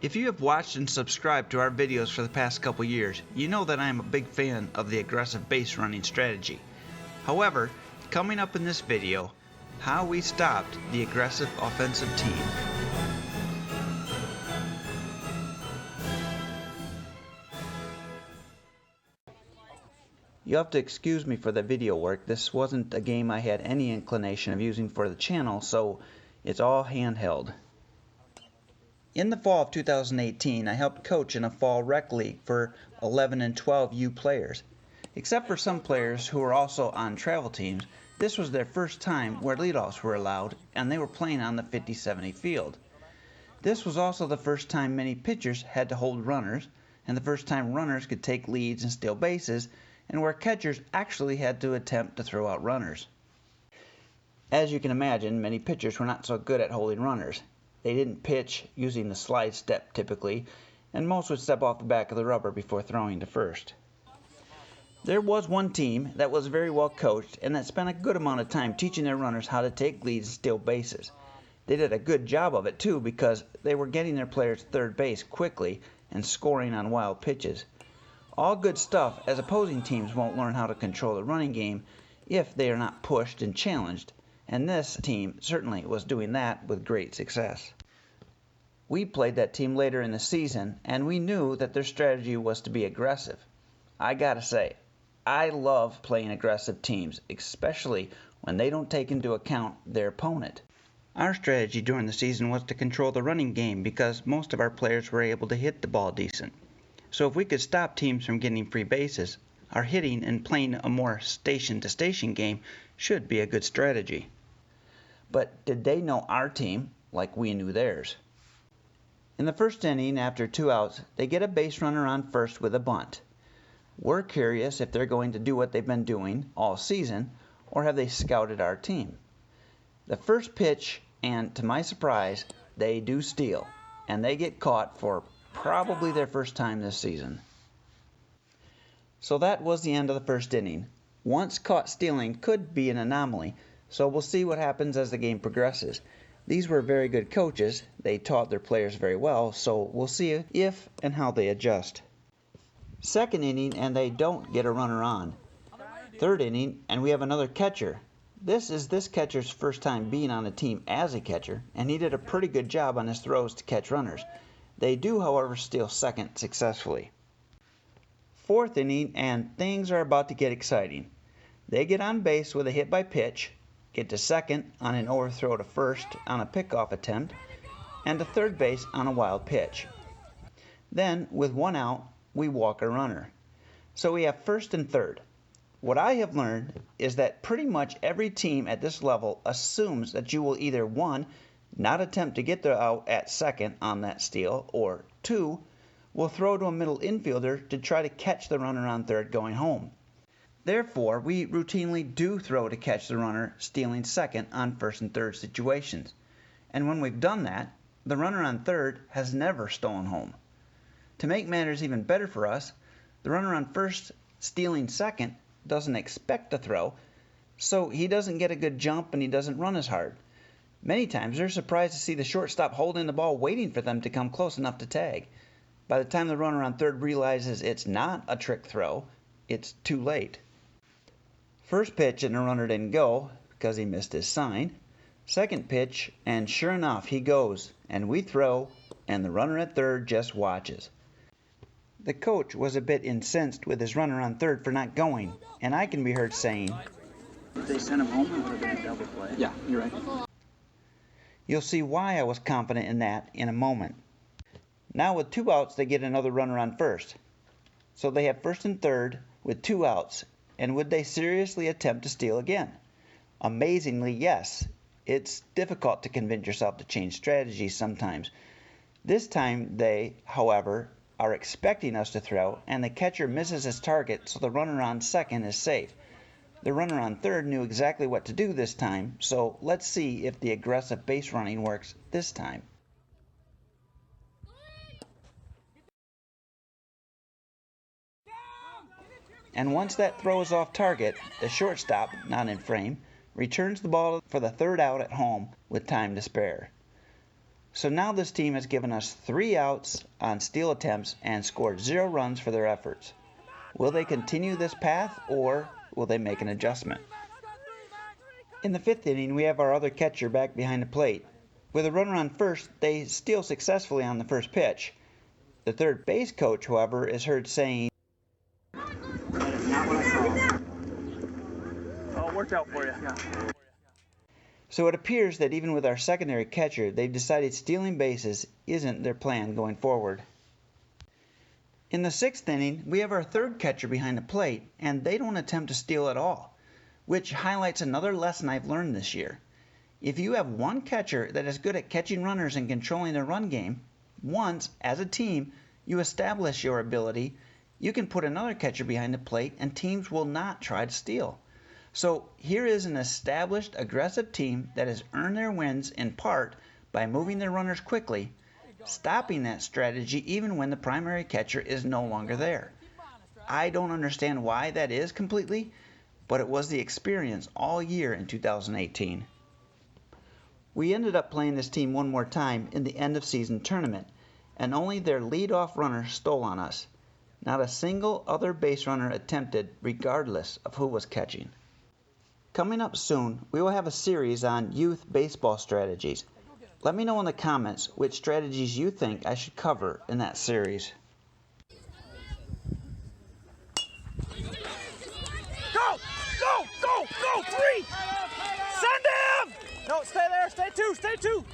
If you have watched and subscribed to our videos for the past couple years, you know that I am a big fan of the aggressive base running strategy. However, coming up in this video, how we stopped the aggressive offensive team. You'll have to excuse me for the video work. This wasn't a game I had any inclination of using for the channel, so it's all handheld. In the fall of 2018, I helped coach in a fall rec league for 11 and 12 U players. Except for some players who were also on travel teams, this was their first time where leadoffs were allowed, and they were playing on the 50-70 field. This was also the first time many pitchers had to hold runners, and the first time runners could take leads and steal bases, and where catchers actually had to attempt to throw out runners. As you can imagine, many pitchers were not so good at holding runners. They didn't pitch using the slide step typically, and most would step off the back of the rubber before throwing to first. There was one team that was very well coached and that spent a good amount of time teaching their runners how to take leads and steal bases. They did a good job of it too, because they were getting their players to third base quickly and scoring on wild pitches. All good stuff, as opposing teams won't learn how to control the running game if they are not pushed and challenged, and this team certainly was doing that with great success. We played that team later in the season, and we knew that their strategy was to be aggressive. I gotta say, I love playing aggressive teams, especially when they don't take into account their opponent. Our strategy during the season was to control the running game because most of our players were able to hit the ball decent. So if we could stop teams from getting free bases, our hitting and playing a more station-to-station game should be a good strategy. But did they know our team like we knew theirs? In the first inning, after 2 outs, they get a base runner on first with a bunt. We're curious if they're going to do what they've been doing all season, or have they scouted our team. The first pitch, and to my surprise, they do steal, and they get caught for probably their first time this season. So that was the end of the first inning. Once caught stealing could be an anomaly, so we'll see what happens as the game progresses. These were very good coaches. They taught their players very well, so we'll see if and how they adjust. Second inning, and they don't get a runner on. Third inning, and we have another catcher. This is this catcher's first time being on a team as a catcher, and he did a pretty good job on his throws to catch runners. They do, however, steal second successfully. Fourth inning, and things are about to get exciting. They get on base with a hit by pitch, get to second on an overthrow to first on a pickoff attempt, and to third base on a wild pitch. Then, with 1 out, we walk a runner. So we have first and third. What I have learned is that pretty much every team at this level assumes that you will either 1, not attempt to get the out at second on that steal, or 2, will throw to a middle infielder to try to catch the runner on third going home. Therefore, we routinely do throw to catch the runner stealing second on first and third situations. And when we've done that, the runner on third has never stolen home. To make matters even better for us, the runner on first stealing second doesn't expect to throw, so he doesn't get a good jump and he doesn't run as hard. Many times they're surprised to see the shortstop holding the ball waiting for them to come close enough to tag. By the time the runner on third realizes it's not a trick throw, it's too late. First pitch and the runner didn't go because he missed his sign. Second pitch, and sure enough he goes, and we throw, and the runner at third just watches. The coach was a bit incensed with his runner on third for not going, and I can be heard saying, "If they sent him home, it would have been a double play." Yeah, you're right. You'll see why I was confident in that in a moment. Now with 2 outs, they get another runner on first. So they have first and third with 2 outs, and would they seriously attempt to steal again? Amazingly, yes. It's difficult to convince yourself to change strategies sometimes. This time they, however, are expecting us to throw, and the catcher misses his target, so the runner on second is safe. The runner on third knew exactly what to do this time, so let's see if the aggressive base running works this time. And once that throw is off target, the shortstop, not in frame, returns the ball for the third out at home with time to spare. So now this team has given us 3 outs on steal attempts and scored 0 runs for their efforts. Will they continue this path, or will they make an adjustment? In the 5th inning, we have our other catcher back behind the plate. With a runner on first, they steal successfully on the first pitch. The third base coach, however, is heard saying, "That is not what I saw." Oh, it worked out for you. Yeah. So it appears that even with our secondary catcher, they've decided stealing bases isn't their plan going forward. In the 6th inning, we have our third catcher behind the plate, and they don't attempt to steal at all, which highlights another lesson I've learned this year. If you have one catcher that is good at catching runners and controlling the run game, once, as a team, you establish your ability, you can put another catcher behind the plate and teams will not try to steal. So here is an established aggressive team that has earned their wins in part by moving their runners quickly, stopping that strategy even when the primary catcher is no longer there. I don't understand why that is completely, but it was the experience all year in 2018. We ended up playing this team one more time in the end of season tournament, and only their leadoff runner stole on us. Not a single other base runner attempted, regardless of who was catching. Coming up soon, we will have a series on youth baseball strategies. Let me know in the comments which strategies you think I should cover in that series. Go! Go! Go! Go! 3! Send him! No, stay there. Stay 2. Stay 2.